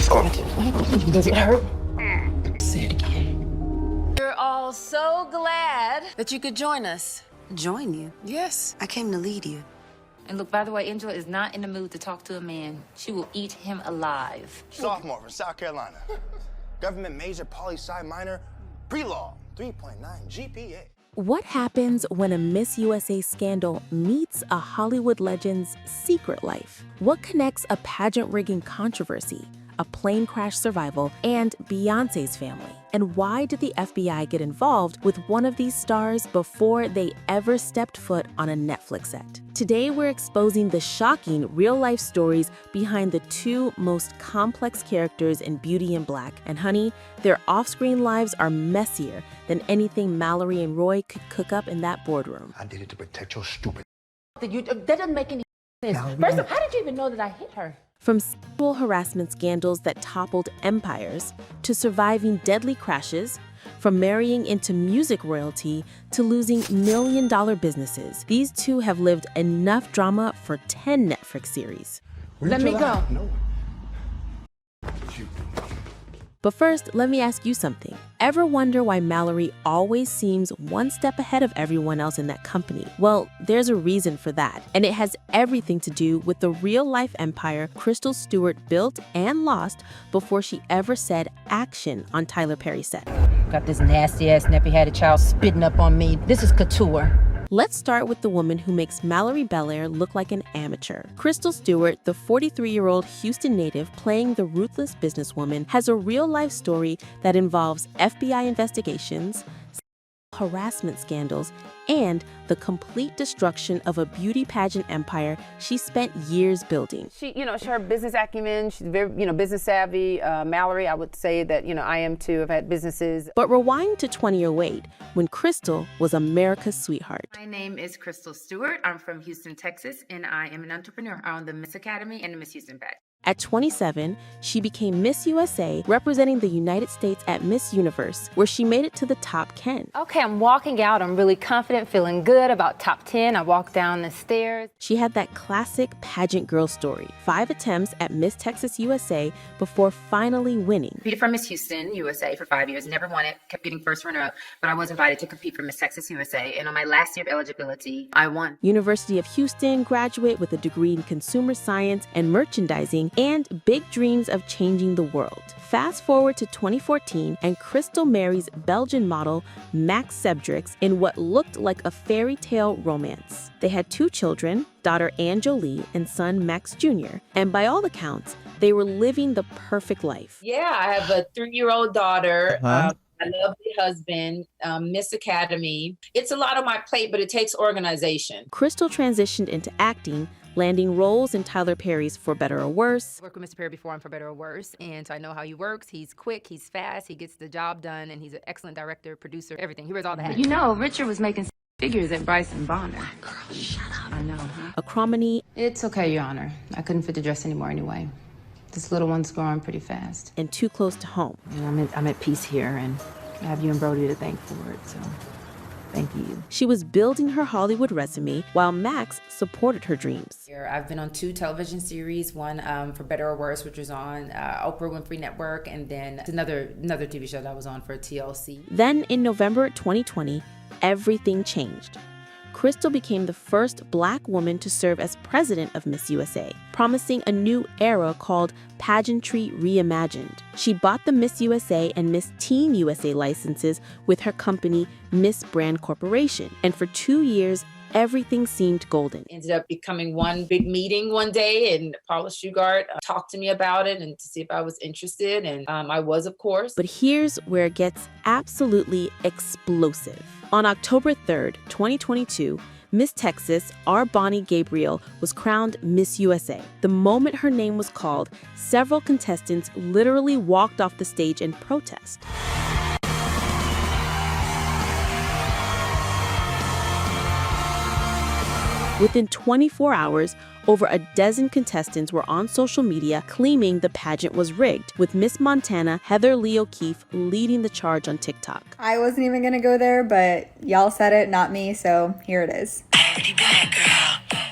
Does it hurt? Say it again. We're all so glad that you could join us. Join you? Yes. I came to lead you. And look, by the way, Angela is not in the mood to talk to a man. She will eat him alive. Sophomore from South Carolina. Government major, poli-sci minor, pre-law, 3.9 GPA. What happens when a Miss USA scandal meets a Hollywood legend's secret life? What connects a pageant rigging controversy, a plane crash survival, and Beyoncé's family? And why did the FBI get involved with one of these stars before they ever stepped foot on a Netflix set? Today, we're exposing the shocking real-life stories behind the two most complex characters in Beauty and Black. And honey, their off-screen lives are messier than anything Mallory and Roy could cook up in that boardroom. I did it to protect your stupid. That doesn't make any sense. First off, how did you even know that I hit her? From sexual harassment scandals that toppled empires, to surviving deadly crashes, from marrying into music royalty to losing million-dollar businesses, these two have lived enough drama for 10 Netflix series. Let me go. No. But first, let me ask you something. Ever wonder why Mallory always seems one step ahead of everyone else in that company? Well, there's a reason for that, and it has everything to do with the real-life empire Crystal Stewart built and lost before she ever said action on Tyler Perry's set. Got this nasty-ass nappy-headed child spitting up on me. This is couture. Let's start with the woman who makes Mallory Belair look like an amateur. Crystal Stewart, the 43-year-old Houston native playing the ruthless businesswoman, has a real-life story that involves FBI investigations, harassment scandals, and the complete destruction of a beauty pageant empire she spent years building. She, her business acumen, she's very, business savvy. Mallory, I would say that, I am too. I've had businesses. But rewind to 2008, when Crystal was America's sweetheart. My name is Crystal Stewart. I'm from Houston, Texas, and I am an entrepreneur. I own the Miss Academy and the Miss Houston Pack. At 27, she became Miss USA, representing the United States at Miss Universe, where she made it to the top 10. Okay, I'm walking out. I'm really confident, feeling good about top 10. I walk down the stairs. She had that classic pageant girl story. 5 attempts at Miss Texas USA before finally winning. Competed for Miss Houston USA for 5 years. Never won it. Kept getting first runner-up. But I was invited to compete for Miss Texas USA. And on my last year of eligibility, I won. University of Houston graduate with a degree in consumer science and merchandising, and big dreams of changing the world. Fast forward to 2014, and Crystal marries Belgian model Max Sebdrix in what looked like a fairy tale romance. They had 2 children, daughter Anne Jolie and son Max Jr., and by all accounts, they were living the perfect life. Yeah, I have a 3-year-old daughter. I love the husband, Miss Academy. It's a lot on my plate, but it takes organization. Crystal transitioned into acting, landing roles in Tyler Perry's For Better or Worse. I worked with Mr. Perry before on For Better or Worse, and so I know how he works. He's quick, he's fast, he gets the job done, and he's an excellent director, producer, everything. He wears all the hats. Richard was making figures at Bryson Bonner. Girl, shut up. I know, huh? A Cromony. It's okay, Your Honor. I couldn't fit the dress anymore anyway. This little one's growing pretty fast. And Too Close to Home. I'm at peace here, and I have you and Brody to thank for it, so thank you. She was building her Hollywood resume while Max supported her dreams. I've been on 2 television series, one For Better or Worse, which was on Oprah Winfrey Network, and then another TV show that I was on for TLC. Then in November 2020, everything changed. Crystal became the first Black woman to serve as president of Miss USA, promising a new era called Pageantry Reimagined. She bought the Miss USA and Miss Teen USA licenses with her company, Miss Brand Corporation, and for 2 years, everything seemed golden. Ended up becoming one big meeting one day, and Paula Shugart talked to me about it and to see if I was interested, and I was, of course. But here's where it gets absolutely explosive. On October 3rd, 2022, Miss Texas, R. Bonnie Gabriel, was crowned Miss USA. The moment her name was called, several contestants literally walked off the stage in protest. Within 24 hours, over a dozen contestants were on social media claiming the pageant was rigged, with Miss Montana Heather Lee O'Keefe leading the charge on TikTok. I wasn't even gonna go there, but y'all said it, not me, so here it is.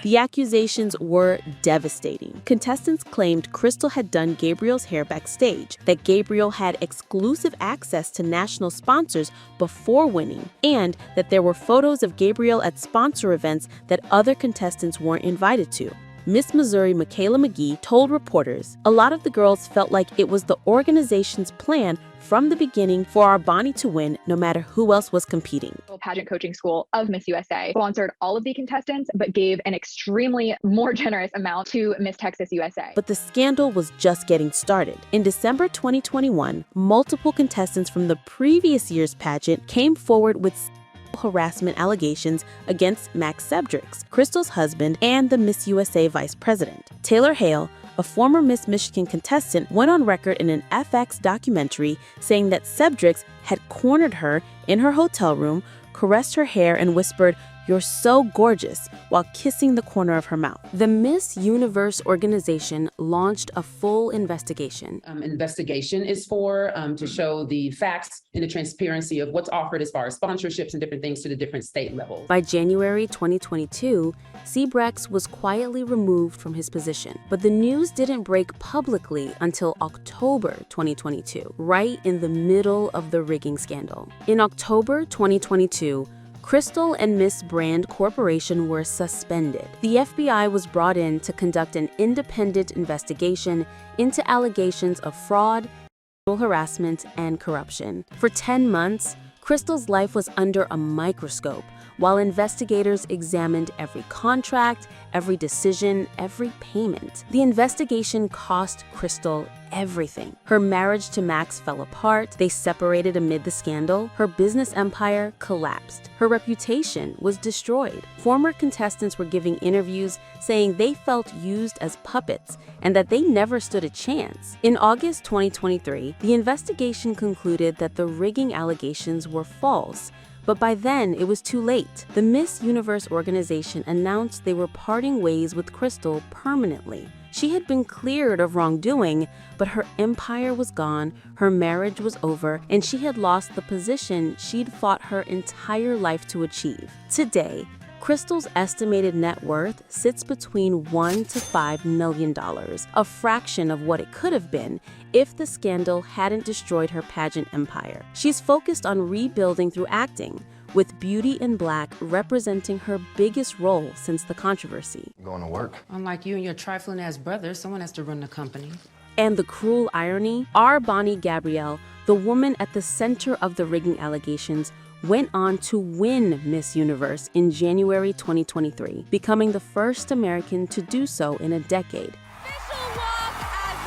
The accusations were devastating. Contestants claimed Crystal had done Gabriel's hair backstage, that Gabriel had exclusive access to national sponsors before winning, and that there were photos of Gabriel at sponsor events that other contestants weren't invited to. Miss Missouri Michaela McGee told reporters, "A lot of the girls felt like it was the organization's plan from the beginning for our Bonnie to win no matter who else was competing." Pageant coaching school of Miss USA sponsored all of the contestants, but gave an extremely more generous amount to Miss Texas USA. But the scandal was just getting started. In December 2021, multiple contestants from the previous year's pageant came forward with harassment allegations against Max Sebdrix, Crystal's husband and the Miss USA vice president. Taylor Hale, a former Miss Michigan contestant, went on record in an FX documentary saying that Sebdrix had cornered her in her hotel room, caressed her hair, and whispered, "You're so gorgeous," while kissing the corner of her mouth. The Miss Universe organization launched a full investigation. Investigation is for to show the facts and the transparency of what's offered as far as sponsorships and different things to the different state levels. By January 2022, Sebdrix was quietly removed from his position. But the news didn't break publicly until October 2022, right in the middle of the rigging scandal. In October 2022, Crystal and Miss Brand Corporation were suspended. The FBI was brought in to conduct an independent investigation into allegations of fraud, sexual harassment, and corruption. For 10 months, Crystal's life was under a microscope, while investigators examined every contract, every decision, every payment. The investigation cost Crystal everything. Her marriage to Max fell apart. They separated amid the scandal. Her business empire collapsed. Her reputation was destroyed. Former contestants were giving interviews saying they felt used as puppets and that they never stood a chance. In August 2023, the investigation concluded that the rigging allegations were false. But by then, it was too late. The Miss Universe organization announced they were parting ways with Crystal permanently. She had been cleared of wrongdoing, but her empire was gone, her marriage was over, and she had lost the position she'd fought her entire life to achieve. Today, Crystal's estimated net worth sits between $1 to $5 million, a fraction of what it could have been if the scandal hadn't destroyed her pageant empire. She's focused on rebuilding through acting, with Beauty in Black representing her biggest role since the controversy. Going to work. Unlike you and your trifling-ass brother, someone has to run the company. And the cruel irony, our Bonnie Gabrielle, the woman at the center of the rigging allegations, went on to win Miss Universe in January 2023, becoming the first American to do so in a decade. Official walk as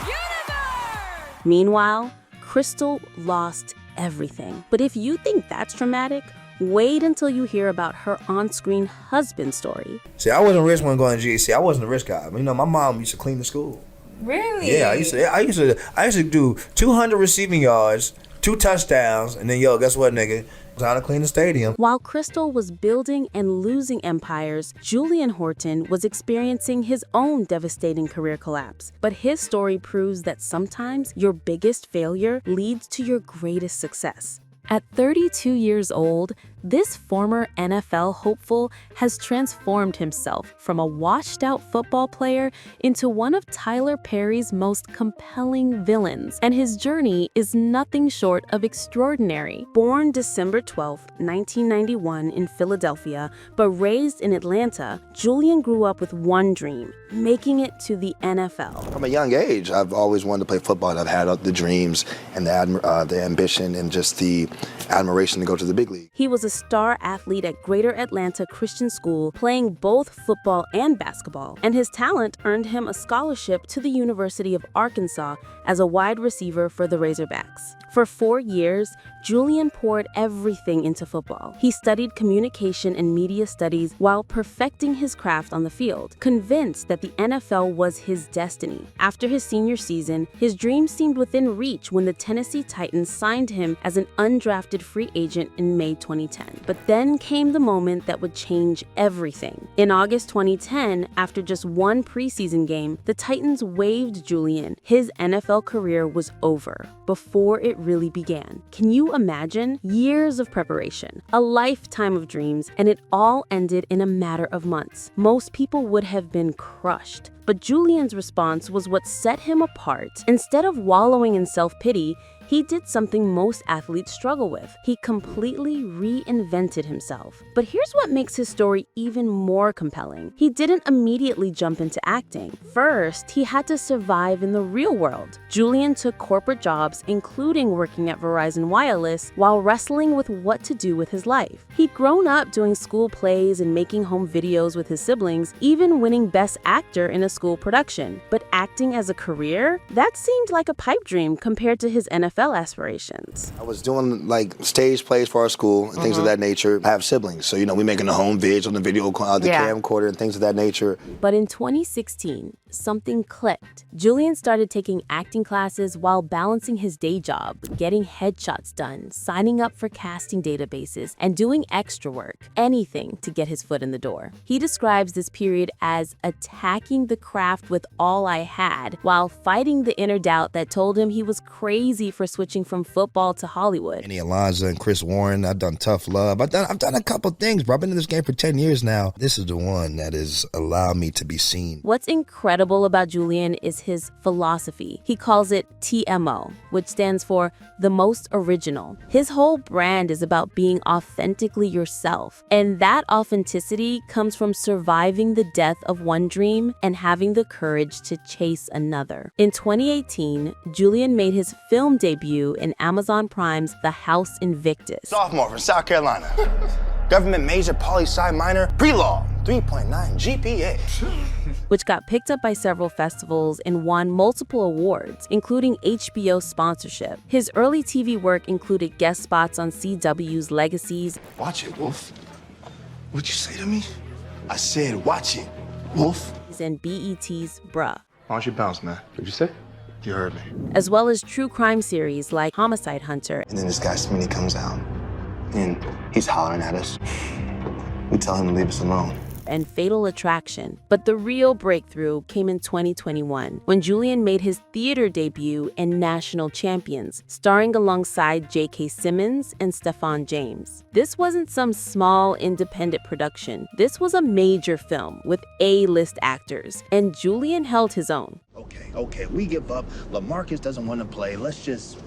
Miss Universe! Meanwhile, Crystal lost everything. But if you think that's dramatic, wait until you hear about her on-screen husband story. See, I wasn't rich when going to GC. I wasn't a rich guy. You know, my mom used to clean the school. Really? Yeah, I used to do 200 receiving yards, 2 touchdowns, and then, guess what, nigga? Time to clean the stadium. While Crystal was building and losing empires, Julian Horton was experiencing his own devastating career collapse. But his story proves that sometimes your biggest failure leads to your greatest success. At 32 years old, this former NFL hopeful has transformed himself from a washed-out football player into one of Tyler Perry's most compelling villains, and his journey is nothing short of extraordinary. Born December 12, 1991 in Philadelphia, but raised in Atlanta, Julian grew up with one dream: making it to the NFL. From a young age, I've always wanted to play football. I've had the dreams and the ambition and just the admiration to go to the big league. He was a star athlete at Greater Atlanta Christian School, playing both football and basketball, and his talent earned him a scholarship to the University of Arkansas as a wide receiver for the Razorbacks. For 4 years, Julian poured everything into football. He studied communication and media studies while perfecting his craft on the field, convinced that the NFL was his destiny. After his senior season, his dream seemed within reach when the Tennessee Titans signed him as an undrafted free agent in May 2010. But then came the moment that would change everything. In August 2010, after just one preseason game, the Titans waived Julian. His NFL career was over. before it really began. Can you imagine? Years of preparation, a lifetime of dreams, and it all ended in a matter of months. Most people would have been crushed. But Julian's response was what set him apart. Instead of wallowing in self-pity, he did something most athletes struggle with. He completely reinvented himself. But here's what makes his story even more compelling. He didn't immediately jump into acting. First, he had to survive in the real world. Julian took corporate jobs, including working at Verizon Wireless, while wrestling with what to do with his life. He'd grown up doing school plays and making home videos with his siblings, even winning Best Actor in a school production. But acting as a career? That seemed like a pipe dream compared to his NFL aspirations. I was doing like stage plays for our school and things of that nature. I have siblings, so we making the home vids on the video, the camcorder and things of that nature. But in 2016, something clicked. Julian started taking acting classes while balancing his day job, getting headshots done, signing up for casting databases, and doing extra work, anything to get his foot in the door. He describes this period as attacking the craft with all I had, while fighting the inner doubt that told him he was crazy for switching from football to Hollywood. Annie Alonzo and Chris Warren, I've done Tough Love. I've done a couple things, bro. I've been in this game for 10 years now. This is the one that has allowed me to be seen. What's incredible about Julian is his philosophy. He calls it TMO, which stands for the most original. His whole brand is about being authentically yourself. And that authenticity comes from surviving the death of one dream and having the courage to chase another. In 2018, Julian made his film debut in Amazon Prime's The House Invictus. Sophomore from South Carolina. Government major, poli-sci minor, pre-law, 3.9 GPA. Which got picked up by several festivals and won multiple awards, including HBO sponsorship. His early TV work included guest spots on CW's Legacies. Watch it, Wolf. What'd you say to me? I said, watch it, Wolf. And BET's Bruh. Why don't you bounce, man? What'd you say? You heard me. As well as true crime series like Homicide Hunter. And then this guy Smitty comes out, and he's hollering at us. We tell him to leave us alone. And Fatal Attraction. But the real breakthrough came in 2021, when Julian made his theater debut in National Champions, starring alongside J.K. Simmons and Stephan James. This wasn't some small independent production. This was a major film with A-list actors, and Julian held his own. Okay, we give up. LaMarcus doesn't want to play. Let's just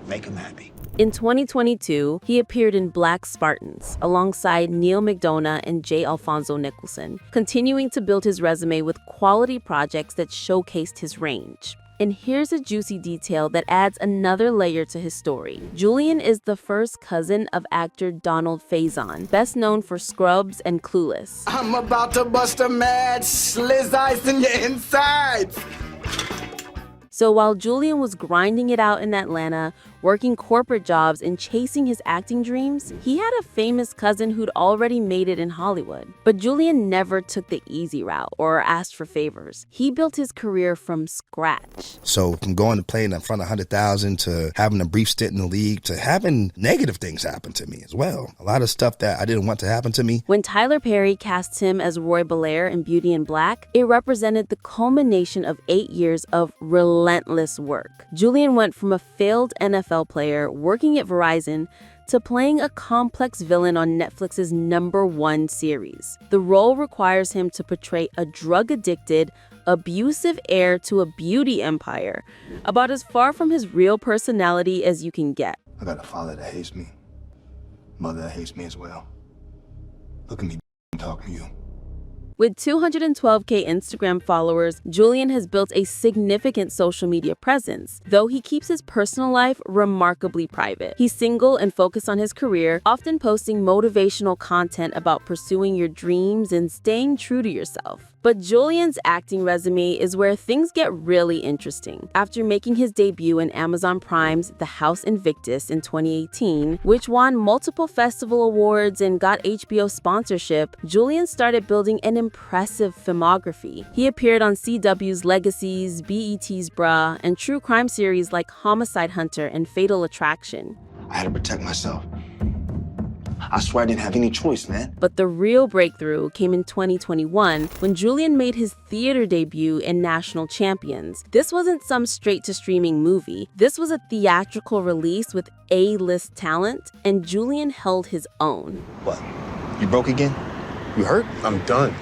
make him happy. In 2022, he appeared in Black Spartans alongside Neil McDonough and J. Alfonso Nicholson, continuing to build his resume with quality projects that showcased his range. And here's a juicy detail that adds another layer to his story. Julian is the first cousin of actor Donald Faison, best known for Scrubs and Clueless. I'm about to bust a mad sliz ice in your insides. So while Julian was grinding it out in Atlanta, working corporate jobs and chasing his acting dreams, he had a famous cousin who'd already made it in Hollywood. But Julian never took the easy route or asked for favors. He built his career from scratch. So from going to playing in front of 100,000 to having a brief stint in the league to having negative things happen to me as well. A lot of stuff that I didn't want to happen to me. When Tyler Perry cast him as Roy Belair in Beauty and Black, it represented the culmination of 8 years of relentless work. Julian went from a failed NFL player working at Verizon to playing a complex villain on Netflix's #1 series. The role requires him to portray a drug-addicted, abusive heir to a beauty empire, about as far from his real personality as you can get. I got a father that hates me, mother that hates me as well. Look at me talking to you. With 212K Instagram followers, Julian has built a significant social media presence, though he keeps his personal life remarkably private. He's single and focused on his career, often posting motivational content about pursuing your dreams and staying true to yourself. But Julian's acting resume is where things get really interesting. After making his debut in Amazon Prime's The House Invictus in 2018, which won multiple festival awards and got HBO sponsorship, Julian started building an impressive filmography. He appeared on CW's Legacies, BET's Bruh, and true crime series like Homicide Hunter and Fatal Attraction. I had to protect myself. I swear I didn't have any choice, man. But the real breakthrough came in 2021 when Julian made his theater debut in National Champions. This wasn't some straight-to-streaming movie. This was a theatrical release with A-list talent, and Julian held his own. What? You broke again? You hurt? I'm done.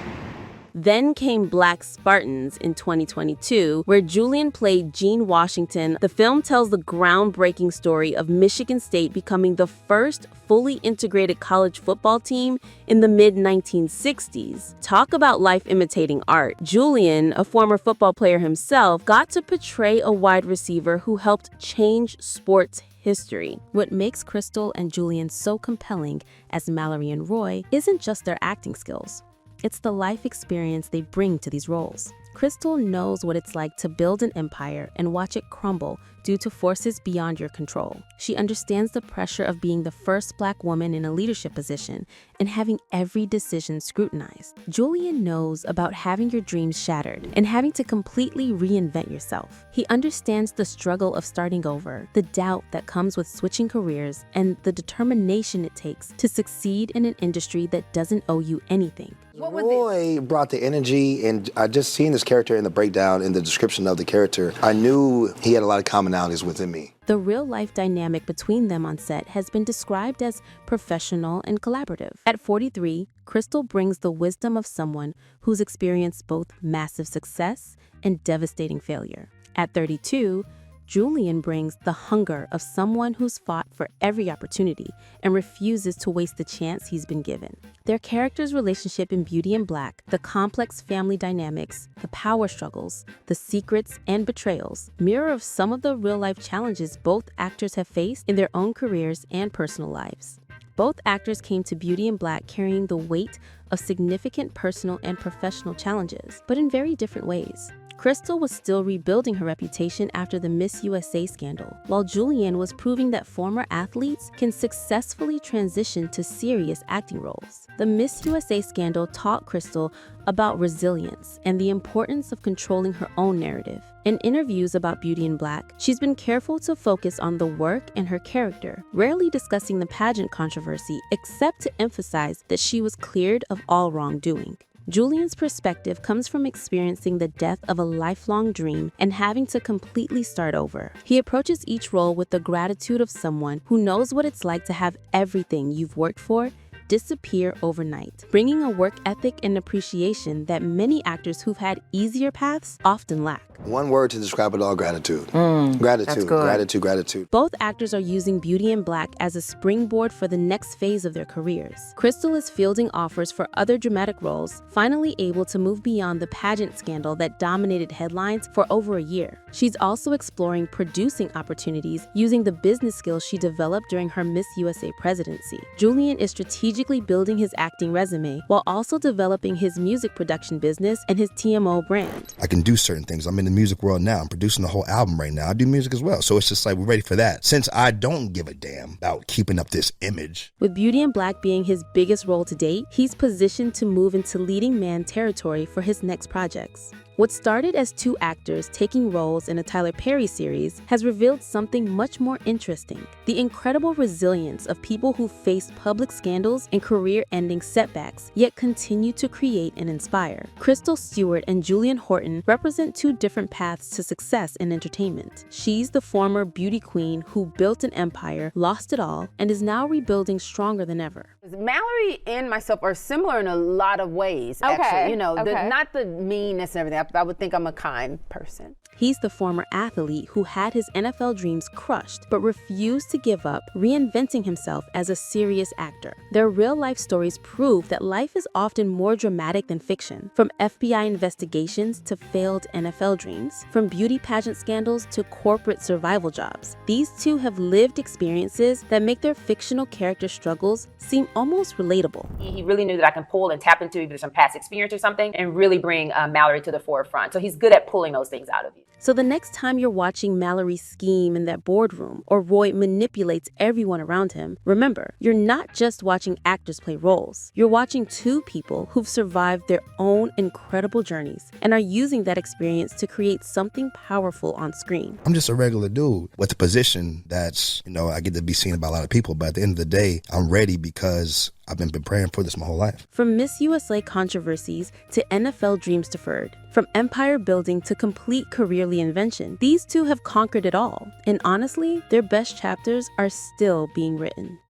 Then came Black Spartans in 2022, where Julian played Gene Washington. The film tells the groundbreaking story of Michigan State becoming the first fully integrated college football team in the mid-1960s. Talk about life imitating art. Julian, a former football player himself, got to portray a wide receiver who helped change sports history. What makes Crystal and Julian so compelling as Mallory and Roy isn't just their acting skills. It's the life experience they bring to these roles. Crystal knows what it's like to build an empire and watch it crumble due to forces beyond your control. She understands the pressure of being the first Black woman in a leadership position and having every decision scrutinized. Julian knows about having your dreams shattered and having to completely reinvent yourself. He understands the struggle of starting over, the doubt that comes with switching careers, and the determination it takes to succeed in an industry that doesn't owe you anything. Roy brought the energy, and I just seen this character in the breakdown, in the description of the character. I knew he had a lot of commonalities within me. The real-life dynamic between them on set has been described as professional and collaborative. At 43, Crystal brings the wisdom of someone who's experienced both massive success and devastating failure. At 32, Julian brings the hunger of someone who's fought for every opportunity and refuses to waste the chance he's been given. Their characters' relationship in Beauty and Black, the complex family dynamics, the power struggles, the secrets and betrayals, mirror of some of the real-life challenges both actors have faced in their own careers and personal lives. Both actors came to Beauty and Black carrying the weight of significant personal and professional challenges, but in very different ways. Crystal was still rebuilding her reputation after the Miss USA scandal, while Julian was proving that former athletes can successfully transition to serious acting roles. The Miss USA scandal taught Crystal about resilience and the importance of controlling her own narrative. In interviews about Beauty and Black, she's been careful to focus on the work and her character, rarely discussing the pageant controversy except to emphasize that she was cleared of all wrongdoing. Julian's perspective comes from experiencing the death of a lifelong dream and having to completely start over. He approaches each role with the gratitude of someone who knows what it's like to have everything you've worked for disappear overnight, bringing a work ethic and appreciation that many actors who've had easier paths often lack. One word to describe it all: gratitude. Gratitude, gratitude, gratitude. Both actors are using Beauty and Black as a springboard for the next phase of their careers. Crystal is fielding offers for other dramatic roles, finally able to move beyond the pageant scandal that dominated headlines for over a year. She's also exploring producing opportunities using the business skills she developed during her Miss USA presidency. Julian is strategically building his acting resume while also developing his music production business and his TMO brand. I can do certain things. I'm in the music world now. I'm producing a whole album right now. I do music as well. So it's just like, we're ready for that. Since I don't give a damn about keeping up this image. With Beauty and Black being his biggest role to date, he's positioned to move into leading man territory for his next projects. What started as two actors taking roles in a Tyler Perry series has revealed something much more interesting: the incredible resilience of people who faced public scandals and career-ending setbacks, yet continue to create and inspire. Crystal Stewart and Julian Horton represent two different paths to success in entertainment. She's the former beauty queen who built an empire, lost it all, and is now rebuilding stronger than ever. Mallory and myself are similar in a lot of ways, actually. You know, not the meanness and everything. I would think I'm a kind person. He's the former athlete who had his NFL dreams crushed but refused to give up, reinventing himself as a serious actor. Their real-life stories prove that life is often more dramatic than fiction. From FBI investigations to failed NFL dreams, from beauty pageant scandals to corporate survival jobs, these two have lived experiences that make their fictional character struggles seem almost relatable. He really knew that I can pull and tap into either some past experience or something and really bring Mallory to the forefront. So he's good at pulling those things out of you. So the next time you're watching Mallory scheme in that boardroom or Roy manipulates everyone around him, remember, you're not just watching actors play roles. You're watching two people who've survived their own incredible journeys and are using that experience to create something powerful on screen. I'm just a regular dude with a position that's, I get to be seen by a lot of people, but at the end of the day, I'm ready because I've been preparing for this my whole life. From Miss USA controversies to NFL dreams deferred, from empire building to complete career reinvention, these two have conquered it all. And honestly, their best chapters are still being written.